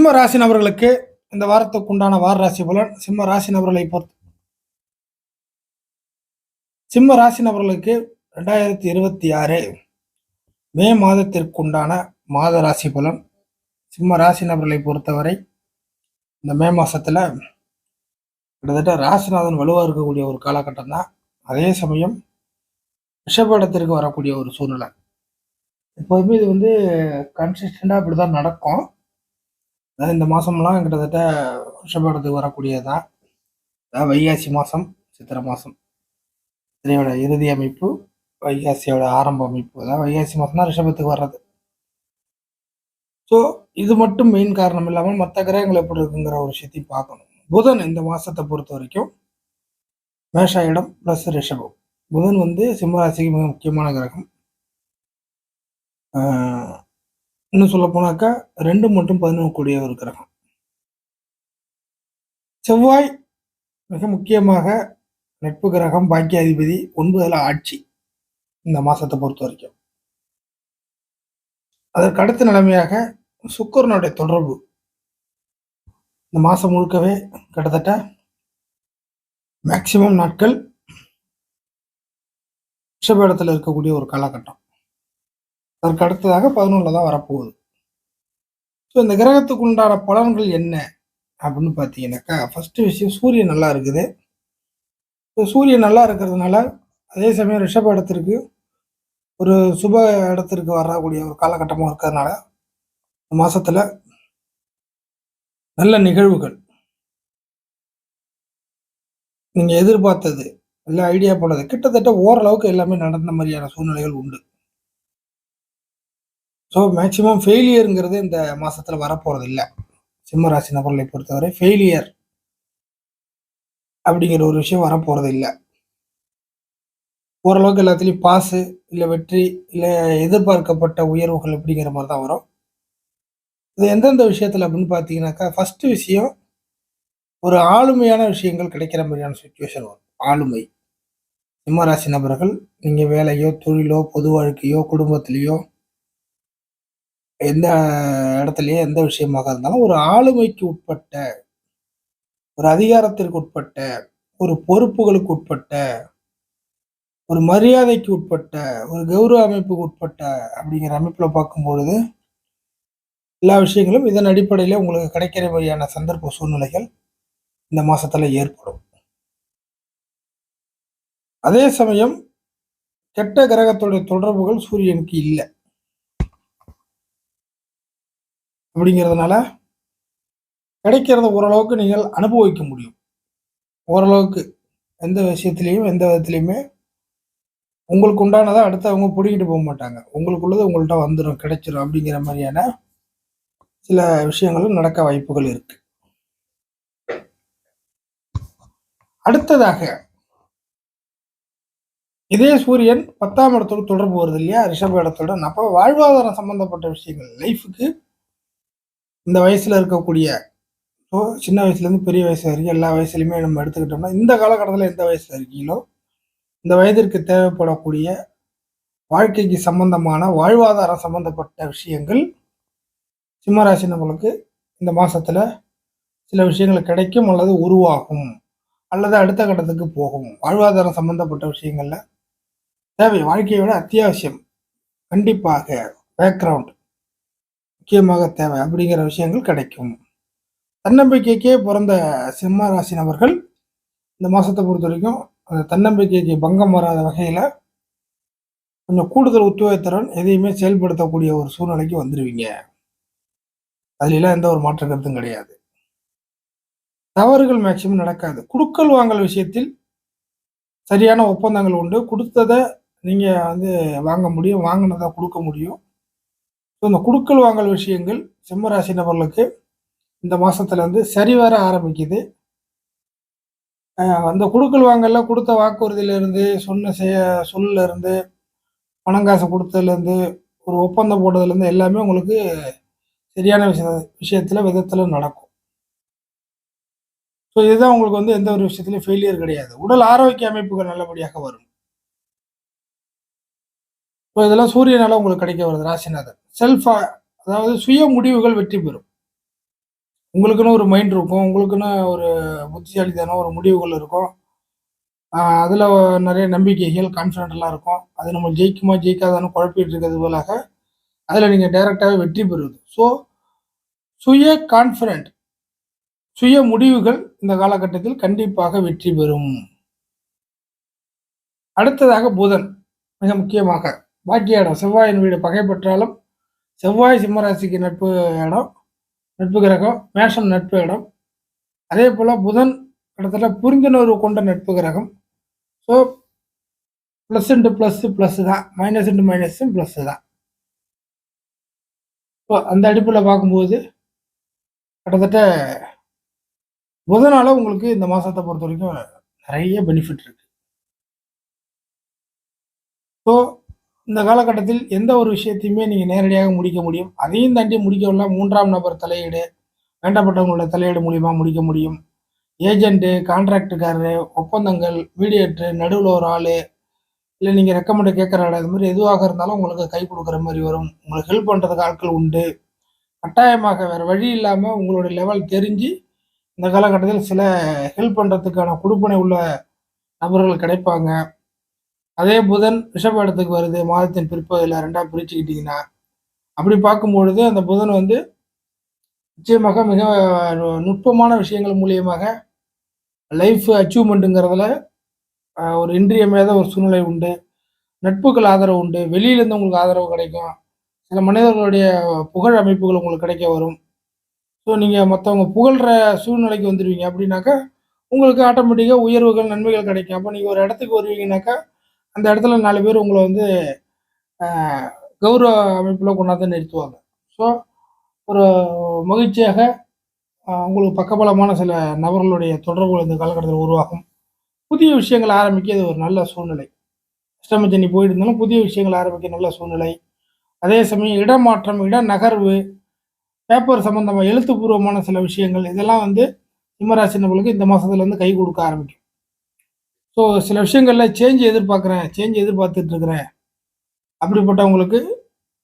சிம்ம ராசி நபர்களுக்கு இந்த வாரத்துக்கு உண்டான வார ராசி பலன் சிம்ம ராசி நபர்களுக்கு 2026 மே மாதத்திற்கு உண்டான மாத ராசி பலன். சிம்ம ராசி நபர்களை பொறுத்தவரை இந்த மே மாசத்துல கிட்டத்தட்ட ராசிநாதன் வலுவா இருக்கக்கூடிய ஒரு காலகட்டம் தான். அதே சமயம் ரிஷப வரக்கூடிய ஒரு சூழ்நிலை. எப்போதுமே இது கன்சிஸ்டண்டா இப்படிதான் நடக்கும். அதாவது இந்த மாசம்லாம் கிட்டத்தட்ட ரிஷபத்துக்கு வரக்கூடியதுதான். அதாவது வைகாசி மாசம், சித்திரை மாசம், சித்திரையோட இறுதி அமைப்பு, வைகாசியோட ஆரம்ப அமைப்பு. அதாவது வைகாசி மாசம் தான் ரிஷபத்துக்கு வர்றது. ஸோ இது மட்டும் மெயின் காரணம் இல்லாமல் மற்ற கிரகங்கள் எப்படி இருக்குங்கிற ஒரு விஷயத்தையும் பார்க்கணும். புதன் இந்த மாசத்தை பொறுத்த வரைக்கும் மேஷ இடம் பிளஸ் ரிஷபம். புதன் சிம்மராசிக்கு மிக முக்கியமான கிரகம். இன்னும் சொல்ல போனாக்கா 2 மற்றும் 11 கூடிய ஒரு கிரகம். செவ்வாய் மிக முக்கியமாக நட்பு கிரகம், பாக்கியாதிபதி, 9ல் ஆட்சி இந்த மாசத்தை பொறுத்த வரைக்கும். அதற்கு அடுத்த நிலைமையாக சுக்கிரனுடைய தொடர்பு இந்த மாசம் முழுக்கவே கிட்டத்தட்ட மேக்சிமம் நாட்கள் ரிஷப இடத்துல இருக்கக்கூடிய ஒரு காலகட்டம். அதற்கு அடுத்ததாக 11 தான் வரப்போகுது. ஸோ இந்த கிரகத்துக்கு உண்டான பலன்கள் என்ன அப்படின்னு பார்த்தீங்கன்னாக்கா, ஃபர்ஸ்ட் விஷயம் சூரியன் நல்லா இருக்குது. சூரியன் நல்லா இருக்கிறதுனால அதே சமயம் ரிஷப இடத்திற்கு ஒரு சுப இடத்திற்கு வரக்கூடிய ஒரு காலகட்டமாக இருக்கிறதுனால இந்த மாசத்துல நல்ல நிகழ்வுகள், நீங்க எதிர்பார்த்தது, இல்லை ஐடியா போனது கிட்டத்தட்ட ஓரளவுக்கு எல்லாமே நடந்த மாதிரியான சூழ்நிலைகள் உண்டு. ஸோ மேக்சிமம் ஃபெயிலியருங்கிறது இந்த மாசத்துல வரப்போறது இல்லை. சிம்மராசி நபர்களை பொறுத்தவரை ஃபெயிலியர் அப்படிங்கிற ஒரு விஷயம் வரப்போறது இல்லை. ஓரளவுக்கு எல்லாத்துலேயும் பாஸு, இல்லை வெற்றி, இல்லை எதிர்பார்க்கப்பட்ட உயர்வுகள் அப்படிங்கிற மாதிரி தான் வரும். இது எந்தெந்த விஷயத்துல அப்படின்னு பார்த்தீங்கன்னாக்கா, ஃபர்ஸ்ட் விஷயம் ஒரு ஆளுமையான விஷயங்கள் கிடைக்கிற மாதிரியான சுச்சுவேஷன் வரும். ஆளுமை சிம்மராசி நபர்கள், நீங்க வேலையோ, தொழிலோ, பொது வாழ்க்கையோ, குடும்பத்திலேயோ, எந்த இடத்துலயோ எந்த விஷயமாக இருந்தாலும் ஒரு ஆளுமைக்கு உட்பட்ட, ஒரு அதிகாரத்திற்கு உட்பட்ட, ஒரு பொறுப்புகளுக்கு உட்பட்ட, ஒரு மரியாதைக்கு உட்பட்ட, ஒரு கௌரவ அமைப்புக்கு உட்பட்ட அப்படிங்கிற அமைப்புல பார்க்கும் பொழுது எல்லா விஷயங்களும் இதன் அடிப்படையில உங்களுக்கு கிடைக்கிற மாதிரியான சந்தர்ப்ப சூழ்நிலைகள் இந்த மாசத்துல ஏற்படும். அதே சமயம் கெட்ட கிரகத்துடைய தொடர்புகள் சூரியனுக்கு இல்லை. அப்படிங்கிறதுனால கிடைக்கிறத ஓரளவுக்கு நீங்கள் அனுபவிக்க முடியும். ஓரளவுக்கு எந்த விஷயத்திலையும் எந்த விதத்திலையுமே உங்களுக்கு உண்டானதை அடுத்தவங்க பிடிக்கிட்டு போக மாட்டாங்க. உங்களுக்குள்ளது உங்கள்கிட்ட வந்துடும், கிடைச்சிடும் அப்படிங்கிற மாதிரியான சில விஷயங்களும் நடக்க வாய்ப்புகள் இருக்கு. அடுத்ததாக இதே சூரியன் 10ஆம் இடத்தோடு தொடர்பு வருது இல்லையா, ரிஷப இடத்தோட. அப்போ வாழ்வாதாரம் சம்பந்தப்பட்ட விஷயங்கள், லைஃபுக்கு இந்த வயசுல இருக்கக்கூடிய, சின்ன வயசுல இருந்து பெரிய வயசு வரைக்கும் எல்லா வயசுலையுமே நம்ம எடுத்துக்கிட்டோம்னா, இந்த காலகட்டத்தில் எந்த வயசுல இருக்கீங்களோ இந்த வயதிற்கு தேவைப்படக்கூடிய வாழ்க்கைக்கு சம்பந்தமான வாழ்வாதாரம் சம்பந்தப்பட்ட விஷயங்கள் சிம்மராசி நம்மளுக்கு இந்த மாசத்துல சில விஷயங்கள் கிடைக்கும், அல்லது உருவாகும், அல்லது அடுத்த கட்டத்துக்கு போகும். வாழ்வாதாரம் சம்பந்தப்பட்ட விஷயங்கள்ல தேவை, வாழ்க்கையோட அத்தியாவசியம், கண்டிப்பாக பேக்ரவுண்ட் முக்கியமாக தேவை அப்படிங்கிற விஷயங்கள் கிடைக்கும். தன்னம்பிக்கைக்கே பிறந்த சிம்ம ராசி நபர்கள் இந்த மாசத்தை பொறுத்த வரைக்கும் அந்த தன்னம்பிக்கைக்கு பங்கம் வராத வகையில கொஞ்சம் கூடுதல் உத்வேகத்துடன் எதையுமே செயல்படுத்தக்கூடிய ஒரு சூழ்நிலைக்கு வந்துடுவீங்க. அதுலாம் எந்த ஒரு மாற்று கருத்தும் கிடையாது. தவறுகள் மேக்சிமம் நடக்காது. குடுக்கல் வாங்கல் விஷயத்தில் சரியான ஒப்பந்தங்கள் உண்டு. கொடுத்ததை நீங்க வாங்க முடியும், வாங்கினதை கொடுக்க முடியும். இந்த குடுக்கல் வாங்கல் விஷயங்கள் சிம்மராசி நபர்களுக்கு இந்த மாசத்துல சரிவர ஆரம்பிக்குது. அந்த குடுக்கல் வாங்கல கொடுத்த வாக்குறுதியில இருந்து, சொன்ன சொல்ல இருந்து, பணம் காசு கொடுத்ததுல இருந்து, ஒரு ஒப்பந்தம் போட்டதுல இருந்து எல்லாமே உங்களுக்கு சரியான விதத்துல நடக்கும். ஸோ இதுதான் உங்களுக்கு எந்த ஒரு விஷயத்துலையும் ஃபெயிலியர் கிடையாது. உடல் ஆரோக்கிய அமைப்புகள் நல்லபடியாக வரும். ஸோ இதெல்லாம் சூரியனால உங்களுக்கு கிடைக்க வருது. ராசிநாதன் அதாவது சுய முடிவுகள் வெற்றி பெறும். உங்களுக்குன்னு ஒரு மைண்ட் இருக்கும். உங்களுக்குன்னு ஒரு புத்திசாலித்தனம், ஒரு முடிவுகள் இருக்கும். அதில நெறைய நம்பிக்கைகள், கான்ஃபிடென்ட்லாம் இருக்கும். அது நம்ம ஜெயிக்குமா, ஜெயிக்காதான்னு குழப்பிட்டு இருக்கிறது பதிலாக, அதில நீங்க டைரக்ட்டாவே வெற்றி பெறுவது. ஸோ, சுய கான்ஃபிடென்ட், சுய முடிவுகள் இந்த காலகட்டத்தில் கண்டிப்பாக வெற்றி பெறும். அடுத்ததாக புதன். மிக முக்கியமாக பாக்கிய இடம். செவ்வாயின் வீடு பகைப்பற்றாலும், செவ்வாய் சிம்ம ராசிக்கு நட்பு இடம், நட்பு கிரகம். மேஷம் நட்பு இடம். அதேபோல புதன் கிட்டத்தட்ட புரிந்துணர்வு கொண்ட நட்பு கிரகம். So, plus into plus, plus தான். மைனஸ் இன்டு மைனஸும் பிளஸ் தான். ஸோ, அந்த அடிப்படையில பார்க்கும்போது, கிட்டத்தட்ட புதனால உங்களுக்கு இந்த மாசத்த பொறுத்தவரைக்கும் நெறைய பெனிஃபிட் இருக்கு. ஸோ, இந்த காலகட்டத்தில் எந்த ஒரு விஷயத்தையுமே நீங்க நேரடியாக முடிக்க முடியும். அதையும் தாண்டி முடிக்கவில்ல 3ஆம் நபர் தலையீடு, வேண்டப்பட்டவங்களோட தலையீடு மூலியமா முடிக்க முடியும். ஏஜென்ட்டு, கான்ட்ராக்ட்காரரு, ஒப்பந்தங்கள், மீடியேட்டர், நடுவுல ஒரு ஆளு, இல்ல நீங்க ரெக்கமெண்ட் கேட்கிற ஆளு, அது மாரி எதுவாக இருந்தாலும் உங்களுக்கு கை குடுக்குற மாரி வரும். உங்களுக்கு ஹெல்ப் பண்றதுக்கு ஆட்கள் உண்டு. கட்டாயமாக வேற வழி இல்லாம உங்களோட லெவல் தெரிஞ்சு, இந்த காலகட்டத்தில் சில ஹெல்ப் பண்றதுக்கான குடுப்பினை உள்ள நபர்கள் கிடைப்பாங்க. அதே புதன் ரிஷப இடத்துக்கு வருது மாதத்தின் பிற்பகுதியில 2ஆ பிரிச்சுக்கிட்டீங்கன்னா, அப்படி பார்க்கும்பொழுது அந்த புதன் வந்து நிச்சயமாக மிக நுட்பமான விஷயங்கள் மூலியமாக லைஃப் அச்சீவ்மெண்ட்ங்கிறதுல ஒரு இன்றியமையாத ஒரு சூழ்நிலை உண்டு. நட்புகள் ஆதரவு உண்டு. வெளியிலேருந்து உங்களுக்கு ஆதரவு கிடைக்கும். சில மனிதர்களுடைய புகழ் அமைப்புகள் உங்களுக்கு கிடைக்க வரும். ஸோ, நீங்க மத்தவங்க புகழ்ற சூழ்நிலைக்கு வந்துருவீங்க. அப்படின்னாக்கா, உங்களுக்கு ஆட்டோமேட்டிக்கா உயர்வுகள், நன்மைகள் கிடைக்கும். அப்ப நீங்க ஒரு இடத்துக்கு வருவீங்கனாக்கா, அந்த இடத்துல 4 பேர் உங்கள வந்து அ கௌரவ அமைப்புல கொண்டாந்து நிறுத்துவாங்க. ஸோ, ஒரு மகிழ்ச்சியாக உங்களுக்கு பக்கபலமான சில நபர்களுடைய தொடர்புகள் இந்த காலகட்டத்தில உருவாகும். புதிய விஷயங்கள ஆரம்பிக்க இது ஒரு நல்ல சூழ்நிலை. அஷ்டம போயிட்டு இருந்தாலும் புதிய விஷயங்கள ஆரம்பிக்க நல்ல சூழ்நிலை. அதே சமயம் இடமாற்றம், இட நகர்வு, பேப்பர் சம்மந்தமா எழுத்துப்பூர்வமான சில விஷயங்கள், இதெல்லாம் வந்து சிம்மராசி நபர்களுக்கு இந்த மாசத்துலருந்து கை குடுக்க ஆரம்பிக்கும். ஸோ, சில விஷயங்கள்ல சேஞ்ச் எதிர்பார்த்துட்டு இருக்கிறேன். அப்படிப்பட்டவங்களுக்கு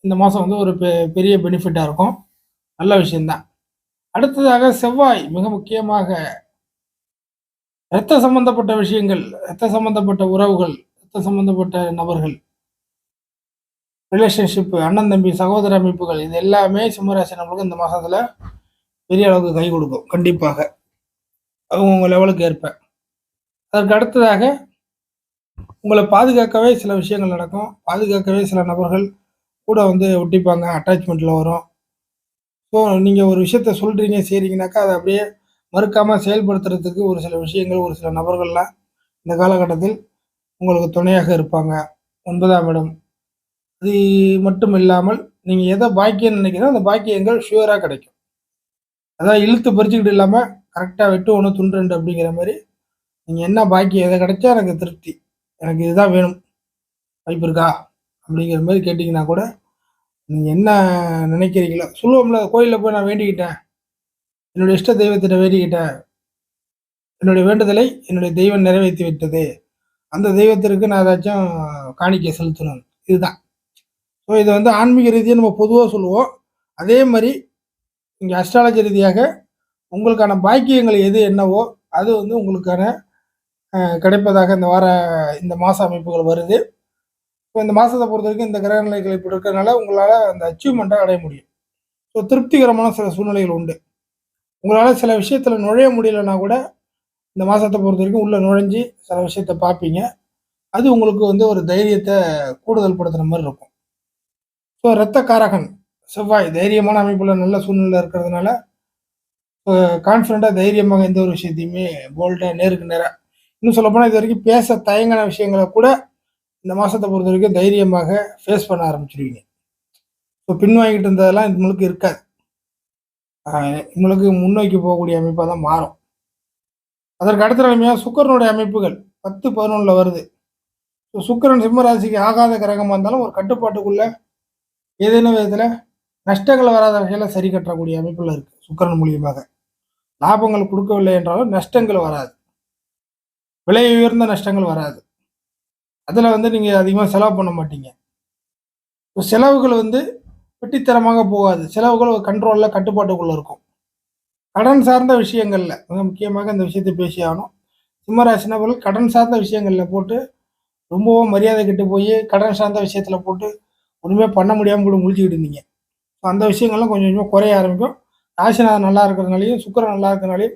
இந்த மாசம் வந்து ஒரு பெரிய பெனிஃபிட்டா இருக்கும். நல்ல விஷயம் தான். அடுத்ததாக செவ்வாய் மிக முக்கியமாக இரத்த சம்பந்தப்பட்ட விஷயங்கள், இரத்த சம்பந்தப்பட்ட உறவுகள், இரத்த சம்பந்தப்பட்ட நபர்கள், ரிலேஷன்ஷிப், அண்ணன், தம்பி, சகோதர அமைப்புகள் இது எல்லாமே சிம்மராசி நபர்களுக்கு இந்த மாசத்துல பெரிய அளவுக்கு கை குடுக்கும். கண்டிப்பாக. அவங்கவங்க லெவலுக்கு ஏற்ப. அதற்கு அடுத்ததாக உங்கள பாதுகாக்கவே சில விஷயங்கள் நடக்கும். பாதுகாக்கவே சில நபர்கள் கூட வந்து ஒட்டிப்பாங்க. அட்டாச்மெண்ட்ல வரும். ஸோ, நீங்க ஒரு விஷயத்த சொல்றீங்க, செய்றீங்கனாக்கா, அத அப்படியே மறுக்காம செயல்படுத்துறதுக்கு ஒரு சில விஷயங்கள், ஒரு சில நபர்கள்லாம் இந்த காலகட்டத்தில் உங்களுக்கு துணையாக இருப்பாங்க. 9ஆம் இடம். அது மட்டும் இல்லாமல், நீங்க எத பாக்கியம்னு நினைக்கிறீங்களோ, அந்த பாக்கியங்கள் ஷூரா கிடைக்கும். அதாவது இழுத்து பறிச்சுக்கிட்டு இல்லாம, கரெக்ட்டா வெட்டு 1 துண்டு 2 அப்படிங்கிற மாரி, நீங்க என்ன பாக்கியம் எது கிடைச்சா எனக்கு திருப்தி. எனக்கு இதுதான் வேணும். வாய்ப்பு இருக்கா? அப்படிங்கிற மாரி கேட்டீங்கன்னா கூட, நீங்க என்ன நினைக்கிறீங்களோ சொல்லுவோம்ல, கோயில்ல போய் நான் வேண்டிக்கிட்டேன். என்னுடைய இஷ்ட தெய்வத்திட்ட வேண்டிக்கிட்டேன். என்னுடைய வேண்டுதலை என்னுடைய தெய்வம் நிறைவேத்தி விட்டது. அந்த தெய்வத்திற்கு நான் ஏதாச்சும் காணிக்கை செலுத்தணும். இதுதான். ஸோ, இத வந்து ஆன்மீக ரீதியா நம்ம பொதுவா சொல்லுவோம். அதே மாரி இங்க அஸ்ட்ராலஜி ரீதியாக உங்களுக்கான பாக்கியங்கள் எது என்னவோ, அது வந்து உங்களுக்கான கிடைப்பதாக இந்த மாச அமைப்புகள் வருது. இப்போ இந்த மாசத்த பொறுத்தவரைக்கும் இந்த கிரக நிலைகள் இப்படி இருக்கிறனால, உங்களால அந்த அச்சீவ்மெண்ட்ட அடைய முடியும். ஸோ, திருப்திகரமான சில சூழ்நிலைகள் உண்டு. உங்களால சில விஷயத்துல நுழைய முடியலன்னா கூட, இந்த மாசத்த பொறுத்தவரைக்கும் உள்ள நுழைஞ்சு சில விஷயத்த பார்ப்பீங்க. அது உங்களுக்கு வந்து ஒரு தைரியத்த கூடுதல் படுத்துற மாரி இருக்கும். ஸோ, இரத்தக்காரகன் செவ்வாய் தைரியமான அமைப்புல நல்ல சூழ்நிலையில இருக்கிறதுனால, கான்ஃபிடென்ட்டா தைரியமாக எந்த ஒரு விஷயத்தையுமே போல்டா நேருக்கு நேரா இன்னும் சொல்லப்போனா இதுவரைக்கும் பேச தயங்கின விஷயங்கள கூட இந்த மாசத்த பொறுத்தவரைக்கும் தைரியமாக ஃபேஸ் பண்ண ஆரம்பிச்சுருவீங்க. இப்போ பின்வாங்கிட்டு இருந்ததெல்லாம் உங்களுக்கு இருக்காது. அ உங்களுக்கு முன்னோக்கி போகக்கூடிய அமைப்பா தான் மாறும். அதற்கு அடுத்த நிலைமையா சுக்கிரனுடைய அமைப்புகள் 10, 11ல வருது. சுக்கிரன் சிம்ம ராசிக்கு ஆகாத கிரகமா இருந்தாலும் ஒரு கட்டுப்பாட்டுக்குள்ள ஏதேனும் விதத்துல நஷ்டங்கள் வராத வகையில சரி கட்டக்கூடிய அமைப்புல இருக்கு. சுக்கிரன் மூலியமாக. லாபங்கள் குடுக்கவில்லை என்றாலும் நஷ்டங்கள் வராது. விலை உயர்ந்த நஷ்டங்கள் வராது. அதுல வந்து நீங்க அதிகமா செலவு பண்ண மாட்டீங்க. செலவுகள் வந்து வெட்டித்தனமாக போகாது. செலவுகள் ஒரு கட்டுப்பாட்டுக்குள்ள இருக்கும். கடன் சார்ந்த விஷயங்கள்ல மிக முக்கியமாக இந்த விஷயத்தை பேசி ஆகணும். சிம்ம ராசி நபர்கள் கடன் சார்ந்த விஷயங்கள்ல போட்டு ரொம்பவும் மரியாதை கெட்டு போய் கடன் சார்ந்த விஷயத்துல போட்டு ஒண்ணுமே பண்ண முடியாம கூட முழிச்சுக்கிட்டு இருந்தீங்க. அந்த விஷயங்கள்லாம் கொஞ்சம் கொஞ்சமா குறைய ஆரம்பிக்கும். ராசிநாதன் நல்லா இருக்கிறதுனாலயும், சுக்கிரன் நல்லா இருக்கிறதுனாலயும்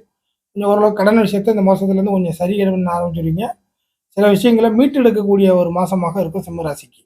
கொஞ்சம் ஓரளவு கடன் விஷயத்த இந்த மாசத்துலேருந்து கொஞ்சம் சரி பண்ண ஆரம்பிச்சுருவீங்க. சில விஷயங்கள மீட்டெடுக்கக்கூடிய ஒரு மாசமாக இருக்கும் சிம்ம ராசிக்கு.